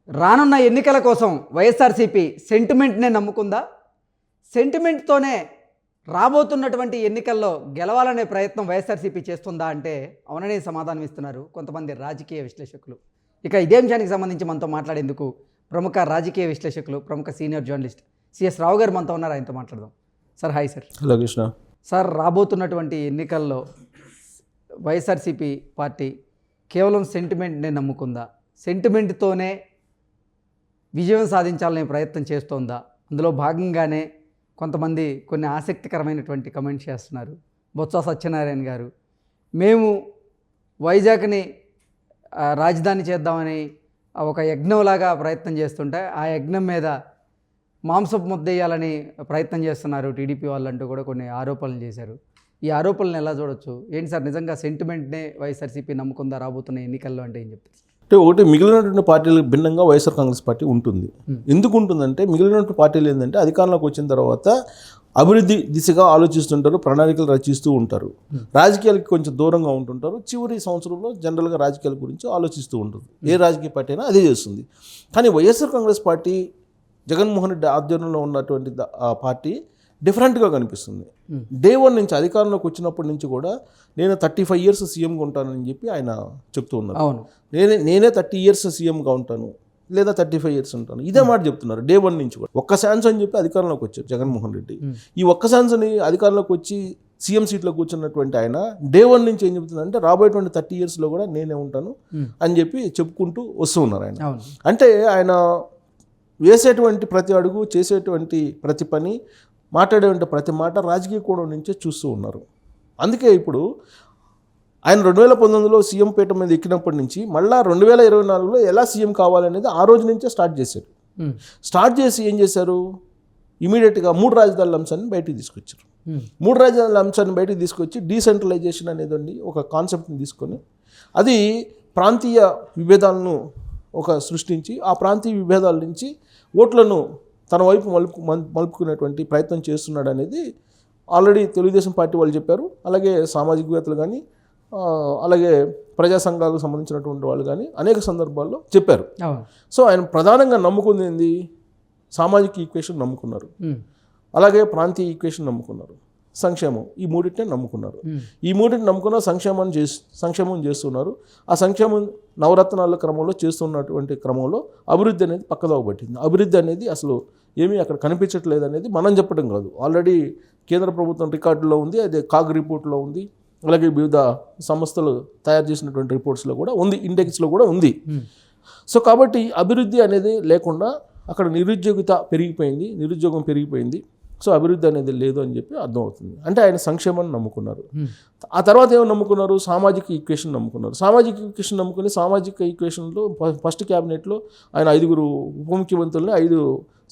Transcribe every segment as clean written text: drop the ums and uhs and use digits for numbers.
రానున్న ఎన్నికల కోసం వైఎస్ఆర్సీపీ సెంటిమెంట్నే నమ్ముకుందా? సెంటిమెంట్తోనే రాబోతున్నటువంటి ఎన్నికల్లో గెలవాలనే ప్రయత్నం వైఎస్ఆర్సీపీ చేస్తుందా అంటే అవుననే సమాధానం ఇస్తున్నారు కొంతమంది రాజకీయ విశ్లేషకులు. ఇక ఇదే అంశానికి సంబంధించి మనతో మాట్లాడేందుకు ప్రముఖ రాజకీయ విశ్లేషకులు, ప్రముఖ సీనియర్ జర్నలిస్ట్ సిఎస్ రావు గారు మనతో ఉన్నారు. ఆయనతో మాట్లాడదాం. Sir hi sir. Hello Krishna. Sir, రాబోతున్నటువంటి ఎన్నికల్లో వైఎస్ఆర్సీపీ పార్టీ కేవలం సెంటిమెంట్నే నమ్ముకుందా? సెంటిమెంట్తోనే విజయం సాధించాలనే ప్రయత్నం చేస్తోందా? అందులో భాగంగానే కొంతమంది కొన్ని ఆసక్తికరమైనటువంటి కమెంట్స్ చేస్తున్నారు. బొత్స సత్యనారాయణ గారు, మేము వైజాగ్ని రాజధాని చేద్దామని ఒక యజ్ఞంలాగా ప్రయత్నం చేస్తుంటే ఆ యజ్ఞం మీద మాంసపు ముద్దేయాలని ప్రయత్నం చేస్తున్నారు టీడీపీ వాళ్ళంటూ కూడా కొన్ని ఆరోపణలు చేశారు. ఈ ఆరోపణలను ఎలా చూడొచ్చు? ఏంటి సార్, నిజంగా సెంటిమెంట్నే వైఎస్ఆర్సీపీ నమ్ముకుందా రాబోతున్న ఎన్నికల్లో అంటే ఏం చెప్తారు? అంటే ఒకటి, మిగిలినటువంటి పార్టీలకు భిన్నంగా వైఎస్ఆర్ కాంగ్రెస్ పార్టీ ఉంటుంది. ఎందుకు ఉంటుందంటే, మిగిలినటువంటి పార్టీలు ఏంటంటే అధికారంలోకి వచ్చిన తర్వాత అభివృద్ధి దిశగా ఆలోచిస్తుంటారు, ప్రణాళికలు రచిస్తూ ఉంటారు, రాజకీయాలకి కొంచెం దూరంగా ఉంటుంటారు. చివరి సంవత్సరంలో జనరల్గా రాజకీయాల గురించి ఆలోచిస్తూ ఉంటుంది. ఏ రాజకీయ పార్టీ అయినా అదే చేస్తుంది. కానీ వైఎస్ఆర్ కాంగ్రెస్ పార్టీ, జగన్మోహన్ రెడ్డి ఆధ్వర్యంలో ఉన్నటువంటి ఆ పార్టీ డిఫరెంట్గా కనిపిస్తుంది. డే వన్ నుంచి, అధికారంలోకి వచ్చినప్పటి నుంచి కూడా నేను 35 years సీఎంగా ఉంటానని చెప్పి ఆయన చెప్తూ ఉన్నారు. నేనే 30 years సీఎంగా ఉంటాను, లేదా 35 years ఉంటాను, ఇదే మాట చెప్తున్నారు డే వన్ నుంచి కూడా. ఒక్క ఛాన్స్ అని చెప్పి అధికారంలోకి వచ్చారు జగన్మోహన్ రెడ్డి. ఈ ఒక్క ఛాన్స్ని అధికారంలోకి వచ్చి సీఎం సీట్లో కూర్చున్నటువంటి ఆయన డే వన్ నుంచి ఏం చెప్తున్నారంటే రాబోయేటువంటి 30 yearsలో కూడా నేనే ఉంటాను అని చెప్పి చెప్పుకుంటూ వస్తూ ఉన్నారు ఆయన. అంటే ఆయన వేసేటువంటి ప్రతి అడుగు, చేసేటువంటి ప్రతి పని, మాట్లాడేటువంటి ప్రతి మాట రాజకీయ కోణం నుంచే చూస్తూ ఉన్నారు. అందుకే ఇప్పుడు ఆయన 2019లో సీఎం పీఠం మీద ఎక్కినప్పటి నుంచి మళ్ళీ 2024లో ఎలా సీఎం కావాలనేది ఆ రోజు నుంచే స్టార్ట్ చేశారు. స్టార్ట్ చేసి ఏం చేశారు, ఇమీడియట్గా 3 రాజధానుల అంశాన్ని బయటికి తీసుకొచ్చారు. 3 రాజధానుల అంశాన్ని బయటికి తీసుకొచ్చి డీసెంట్రలైజేషన్ అనేది ఒక కాన్సెప్ట్ని తీసుకొని అది ప్రాంతీయ విభేదాలను సృష్టించి ఆ ప్రాంతీయ విభేదాల నుంచి ఓట్లను తన వైపు మలుపుకునేటువంటి ప్రయత్నం చేస్తున్నాడు అనేది ఆల్రెడీ తెలుగుదేశం పార్టీ వాళ్ళు చెప్పారు. అలాగే సామాజికవేత్తలు కానీ, అలాగే ప్రజా సంఘాలకు సంబంధించినటువంటి వాళ్ళు కానీ అనేక సందర్భాల్లో చెప్పారు. సో ఆయన ప్రధానంగా నమ్ముకుంది ఏంది, సామాజిక ఈక్వేషన్ నమ్ముకున్నారు, అలాగే ప్రాంతీయ ఈక్వేషన్ నమ్ముకున్నారు, సంక్షేమం, ఈ మూడింటిని నమ్ముకున్నారు. ఈ మూడింటిని నమ్ముకున్న సంక్షేమం చేస్తున్నారు. ఆ సంక్షేమం నవరత్నాల క్రమంలో చేస్తున్నటువంటి క్రమంలో అభివృద్ధి అనేది పక్కదావ పట్టింది. అభివృద్ధి అనేది అసలు ఏమీ అక్కడ కనిపించట్లేదు అనేది మనం చెప్పడం కాదు, ఆల్రెడీ కేంద్ర ప్రభుత్వం రికార్డులో ఉంది, అదే కాగ్ రిపోర్ట్లో ఉంది, అలాగే వివిధ సంస్థలు తయారు చేసినటువంటి రిపోర్ట్స్లో కూడా ఉంది, ఇండెక్స్లో కూడా ఉంది. సో కాబట్టి అభివృద్ధి అనేది లేకుండా అక్కడ నిరుద్యోగం పెరిగిపోయింది. సో అభివృద్ధి అనేది లేదు అని చెప్పి అర్థమవుతుంది. అంటే ఆయన సంక్షేమాన్ని నమ్ముకున్నారు. ఆ తర్వాత ఏమో నమ్ముకున్నారు, సామాజిక ఈక్వేషన్ నమ్ముకున్నారు. సామాజిక ఈక్వేషన్ నమ్ముకుని సామాజిక ఈక్వేషన్లో ఫస్ట్ క్యాబినెట్లో ఆయన 5 ఉప ముఖ్యమంత్రులని 5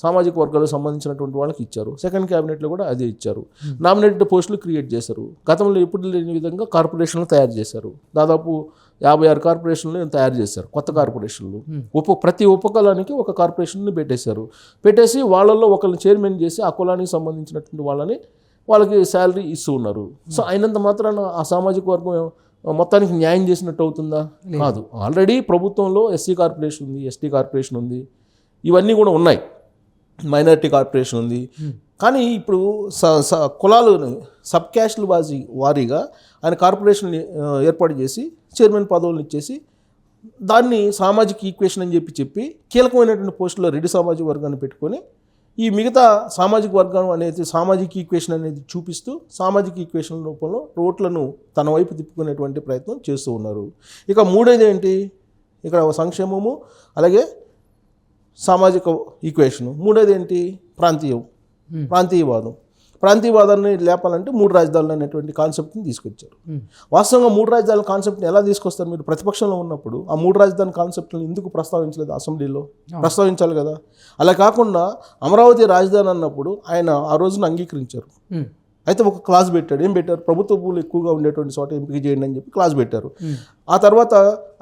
సామాజిక వర్గాలకు సంబంధించినటువంటి వాళ్ళకి ఇచ్చారు. సెకండ్ క్యాబినెట్లో కూడా అదే ఇచ్చారు. నామినేటెడ్ పోస్టులు క్రియేట్ చేశారు. గతంలో ఎప్పుడు లేని విధంగా కార్పొరేషన్లు తయారు చేశారు. దాదాపు 56 కార్పొరేషన్లు తయారు చేశారు, కొత్త కార్పొరేషన్లు. ప్రతి ఉపకులానికి ఒక కార్పొరేషన్ని పెట్టేసి వాళ్ళల్లో ఒకరిని చైర్మన్ చేసి ఆ కులానికి సంబంధించినటువంటి వాళ్ళకి శాలరీ ఇస్తూ ఉన్నారు. సో అయినంత మాత్రాన ఆ సామాజిక వర్గం మొత్తానికి న్యాయం చేసినట్టు అవుతుందా? కాదు. ఆల్రెడీ ప్రభుత్వంలో ఎస్సీ కార్పొరేషన్ ఉంది, ఎస్టీ కార్పొరేషన్ ఉంది, ఇవన్నీ కూడా ఉన్నాయి, మైనారిటీ కార్పొరేషన్ ఉంది. కానీ ఇప్పుడు కులాలను సబ్ క్యాస్ట్ల వారీగా ఆయన కార్పొరేషన్ ఏర్పాటు చేసి చైర్మన్ పదవులను ఇచ్చేసి దాన్ని సామాజిక ఈక్వేషన్ అని చెప్పి కీలకమైనటువంటి పోస్టులో రెడ్డి సామాజిక వర్గాన్ని పెట్టుకొని ఈ మిగతా సామాజిక వర్గం అనేది సామాజిక ఈక్వేషన్ అనేది చూపిస్తూ సామాజిక ఈక్వేషన్ రూపంలో ఓట్లను తన వైపు తిప్పుకునేటువంటి ప్రయత్నం చేస్తూ ఉన్నారు. ఇక మూడోది ఏంటి, ఇక్కడ సంక్షేమము, అలాగే సామాజిక ఈక్వేషను. మూడోది ఏంటి, ప్రాంతీయవాదాన్ని లేపాలంటే 3 రాజధానులు అనేటువంటి కాన్సెప్ట్ని తీసుకొచ్చారు. వాస్తవంగా 3 రాజధానుల కాన్సెప్ట్ని ఎలా తీసుకొస్తారు? మీరు ప్రతిపక్షంలో ఉన్నప్పుడు ఆ 3 రాజధాని కాన్సెప్ట్ని ఎందుకు ప్రస్తావించలేదు? అసెంబ్లీలో ప్రస్తావించాలి కదా. అలా కాకుండా అమరావతి రాజధాని అన్నప్పుడు ఆయన ఆ రోజున అంగీకరించారు. అయితే ఒక క్లాజ్ పెట్టాడు. ఏం పెట్టారు? ప్రభుత్వ భూములు ఎక్కువగా ఉండేటువంటి చోట ఎంపిక చేయండి అని చెప్పి క్లాజ్ పెట్టారు. ఆ తర్వాత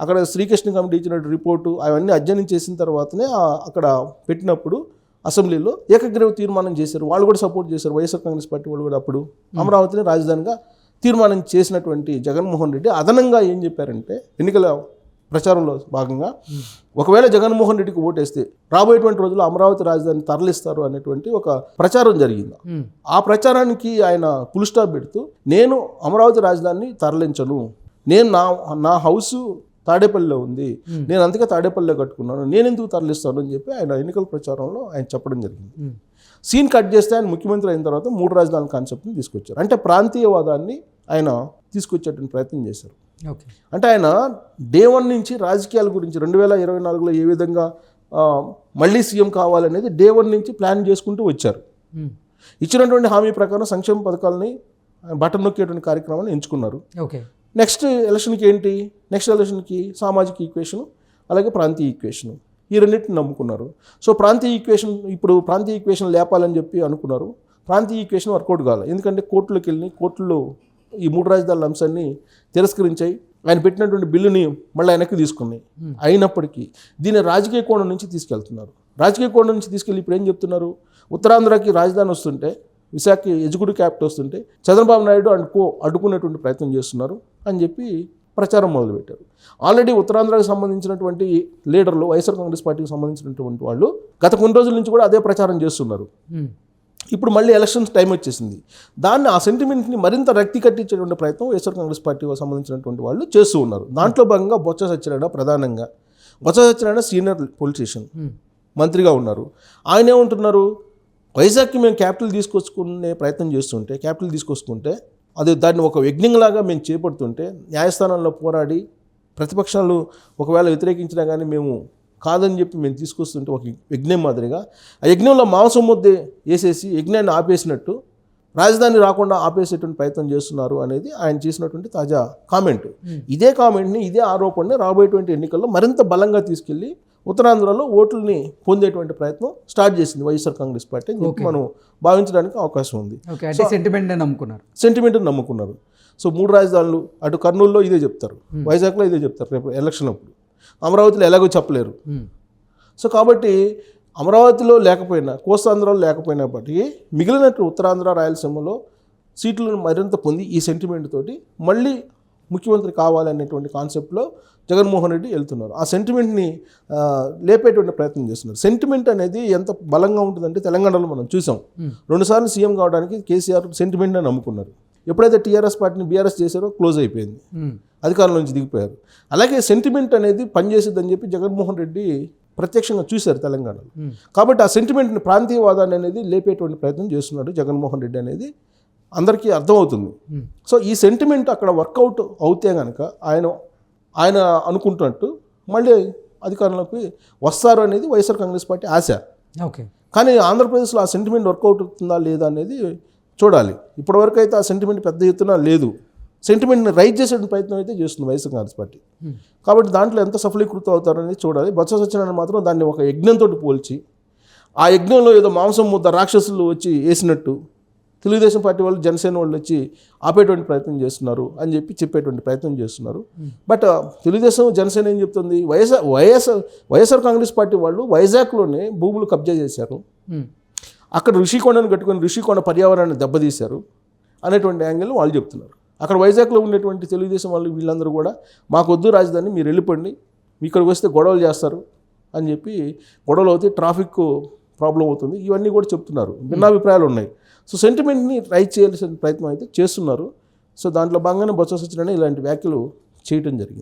అక్కడ శ్రీకృష్ణ కమిటీ ఇచ్చిన రిపోర్టు అవన్నీ అధ్యయనం చేసిన తర్వాతనే అక్కడ పెట్టినప్పుడు అసెంబ్లీలో ఏకగ్రీవ తీర్మానం చేశారు. వాళ్ళు కూడా సపోర్ట్ చేశారు, వైఎస్ఆర్ కాంగ్రెస్ పార్టీ వాళ్ళు కూడా. అప్పుడు అమరావతిని రాజధానిగా తీర్మానం చేసినటువంటి జగన్మోహన్ రెడ్డి అదనంగా ఏం చెప్పారంటే, ఎన్నికల ప్రచారంలో భాగంగా ఒకవేళ జగన్మోహన్ రెడ్డికి ఓటేస్తే రాబోయేటువంటి రోజుల్లో అమరావతి రాజధాని తరలిస్తారు అనేటువంటి ఒక ప్రచారం జరిగింది. ఆ ప్రచారానికి ఆయన ఫుల్ స్టాప్ పెడుతూ నేను అమరావతి రాజధానిని తరలించను, నేను నా హౌస్ తాడేపల్లిలో ఉంది, నేను అందుకే తాడేపల్లిలో కట్టుకున్నాను, నేను ఎందుకు తరలిస్తాను అని చెప్పి ఆయన ఎన్నికల ప్రచారంలో ఆయన చెప్పడం జరిగింది. సీన్ కట్ చేస్తే ఆయన ముఖ్యమంత్రి అయిన తర్వాత 3 రాజధానుల కాన్సెప్ట్ని తీసుకొచ్చారు. అంటే ప్రాంతీయవాదాన్ని ఆయన తీసుకొచ్చేటువంటి ప్రయత్నం చేశారు. అంటే ఆయన డే 1 నుంచి రాజకీయాల గురించి 2024లో ఏ విధంగా మళ్ళీ సీఎం కావాలనేది డే 1 నుంచి ప్లాన్ చేసుకుంటూ వచ్చారు. ఇచ్చినటువంటి హామీ ప్రకారం సంక్షేమ పథకాలని బటన్ నొక్కేటువంటి కార్యక్రమాన్ని ఎంచుకున్నారు. నెక్స్ట్ ఎలక్షన్కి ఏంటి? నెక్స్ట్ ఎలక్షన్కి సామాజిక ఈక్వేషను అలాగే ప్రాంతీయ ఈక్వేషను ఈ రెండింటిని నమ్ముకున్నారు. సో ప్రాంతీయ ఈక్వేషన్ లేపాలని చెప్పి అనుకున్నారు. ప్రాంతీయ ఈక్వేషన్ వర్కౌట్ కావాలి. ఎందుకంటే కోర్టులోకి వెళ్ళి కోర్టులో ఈ 3 రాజధానుల అంశాన్ని తిరస్కరించాయి. ఆయన పెట్టినటువంటి బిల్లుని మళ్ళీ వెనక్కి తీసుకున్నాయి. అయినప్పటికీ దీన్ని రాజకీయ కోణం నుంచి తీసుకెళ్తున్నారు. రాజకీయ కోణం నుంచి తీసుకెళ్ళి ఇప్పుడు ఏం చెప్తున్నారు? ఉత్తరాంధ్రకి రాజధాని వస్తుంటే, విశాఖకి ఎగ్జిక్యూటివ్ క్యాపిటల్ వస్తుంటే చంద్రబాబు నాయుడు అడ్డుకునేటువంటి ప్రయత్నం చేస్తున్నారు అని చెప్పి ప్రచారం మొదలుపెట్టారు. ఆల్రెడీ ఉత్తరాంధ్రకు సంబంధించినటువంటి లీడర్లు, వైఎస్ఆర్ కాంగ్రెస్ పార్టీకి సంబంధించినటువంటి వాళ్ళు గత కొన్ని రోజుల నుంచి కూడా అదే ప్రచారం చేస్తున్నారు. ఇప్పుడు మళ్ళీ ఎలక్షన్స్ టైం వచ్చేసింది. ఆ సెంటిమెంట్ని మరింత రక్తి కట్టించేటువంటి ప్రయత్నం వైఎస్ఆర్ కాంగ్రెస్ పార్టీకి సంబంధించినటువంటి వాళ్ళు చేస్తూ ఉన్నారు. దాంట్లో భాగంగా బొత్స సత్యనారాయణ సీనియర్ పొలిటీషియన్ మంత్రిగా ఉన్నారు. ఆయన ఏమంటున్నారు? వైజాగ్కి మేము క్యాపిటల్ తీసుకొస్తుంటే దాన్ని ఒక యజ్ఞంలాగా మేము చేపడుతుంటే న్యాయస్థానంలో పోరాడి ప్రతిపక్షాలు ఒకవేళ వ్యతిరేకించినా కానీ మేము కాదని చెప్పి మేము తీసుకొస్తుంటే ఒక యజ్ఞం మాదిరిగా ఆ యజ్ఞంలో మాంసం ముద్దే వేసేసి యజ్ఞాన్ని ఆపేసినట్టు రాజధాని రాకుండా ఆపేసేటువంటి ప్రయత్నం చేస్తున్నారు అనేది ఆయన చేసినటువంటి తాజా కామెంట్. ఇదే కామెంట్ని, ఇదే ఆరోపణని రాబోయేటువంటి ఎన్నికల్లో మరింత బలంగా తీసుకెళ్లి ఉత్తరాంధ్రలో ఓట్లని పొందేటువంటి ప్రయత్నం స్టార్ట్ చేసింది వైఎస్ఆర్ కాంగ్రెస్ పార్టీ అని చెప్పి మనం భావించడానికి అవకాశం ఉంది. సెంటిమెంట్ని నమ్ముకున్నారు. సో 3 రాజధానులు, అటు కర్నూలులో ఇదే చెప్తారు, వైజాగ్లో ఇదే చెప్తారు రేపు ఎలక్షన్ అప్పుడు. అమరావతిలో ఎలాగో చెప్పలేరు. సో కాబట్టి అమరావతిలో లేకపోయినా, కోస్తాంధ్రలో లేకపోయినప్పటికీ మిగిలినట్టు ఉత్తరాంధ్ర, రాయలసీమలో సీట్లను మరింత పొంది ఈ సెంటిమెంట్ తోటి మళ్ళీ ముఖ్యమంత్రి కావాలనేటువంటి కాన్సెప్ట్లో జగన్మోహన్ రెడ్డి వెళ్తున్నారు. ఆ సెంటిమెంట్ని లేపేటువంటి ప్రయత్నం చేస్తున్నారు. సెంటిమెంట్ అనేది ఎంత బలంగా ఉంటుందంటే తెలంగాణలో మనం చూసాం. 2 సార్లు సీఎం కావడానికి కేసీఆర్ సెంటిమెంట్ని నమ్ముకున్నారు. ఎప్పుడైతే టీఆర్ఎస్ పార్టీని బీఆర్ఎస్ చేశారో క్లోజ్ అయిపోయింది, అధికారం నుంచి దిగిపోయారు. అలాగే సెంటిమెంట్ అనేది పనిచేసేదని చెప్పి జగన్మోహన్ రెడ్డి ప్రత్యక్షంగా చూశారు తెలంగాణలో. కాబట్టి ఆ సెంటిమెంట్ని, ప్రాంతీయవాదాన్ని అనేది లేపేటువంటి ప్రయత్నం చేస్తున్నాడు జగన్మోహన్ రెడ్డి అనేది అందరికీ అర్థమవుతుంది. సో ఈ సెంటిమెంట్ అక్కడ వర్కౌట్ అవుతే కనుక ఆయన అనుకుంటున్నట్టు మళ్ళీ అధికారంలోకి వస్తారు అనేది వైఎస్ఆర్ కాంగ్రెస్ పార్టీ ఆశ. కానీ ఆంధ్రప్రదేశ్లో ఆ సెంటిమెంట్ వర్కౌట్ అవుతుందా లేదా అనేది చూడాలి. ఇప్పటివరకు అయితే ఆ సెంటిమెంట్ పెద్ద ఎత్తున లేదు. సెంటిమెంట్ని రైజ్ చేసే ప్రయత్నం అయితే చేస్తుంది వైఎస్ఆర్ కాంగ్రెస్ పార్టీ. కాబట్టి దాంట్లో ఎంత సఫలీకృతం అవుతారనేది చూడాలి. బొత్స సత్యనారాయణ మాత్రం దాన్ని ఒక యజ్ఞంతో పోల్చి, ఆ యజ్ఞంలో ఏదో మాంసం ముద్ద రాక్షసులు వచ్చి వేసినట్టు తెలుగుదేశం పార్టీ వాళ్ళు, జనసేన వాళ్ళు వచ్చి ఆపేటువంటి ప్రయత్నం చేస్తున్నారు అని చెప్పి చెప్పేటువంటి ప్రయత్నం చేస్తున్నారు. బట్ తెలుగుదేశం, జనసేన ఏం చెప్తుంది? వైఎస్ఆర్ కాంగ్రెస్ పార్టీ వాళ్ళు వైజాగ్లోనే భూములు కబ్జా చేశారు, అక్కడ ఋషికొండను కట్టుకొని ఋషికొండ పర్యావరణాన్ని దెబ్బతీశారు అనేటువంటి యాంగిల్ వాళ్ళు చెప్తున్నారు. అక్కడ వైజాగ్లో ఉండేటువంటి తెలుగుదేశం వాళ్ళు వీళ్ళందరూ కూడా మాకొద్దు రాజధాని, మీరు వెళ్ళిపోండి, ఇక్కడికి వస్తే గొడవలు చేస్తారు అని చెప్పి గొడవలు అవుతాయి, ట్రాఫిక్ ప్రాబ్లం అవుతుంది, ఇవన్నీ కూడా చెప్తున్నారు. భిన్నాభిప్రాయాలు ఉన్నాయి. సో సెంటిమెంట్ని రైజ్ చేయాల్సిన ప్రయత్నం అయితే చేస్తున్నారు. సో దాంట్లో భాగంగానే బొత్స సత్యనారాయణ ఇలాంటి వ్యాఖ్యలు చేయటం జరిగింది.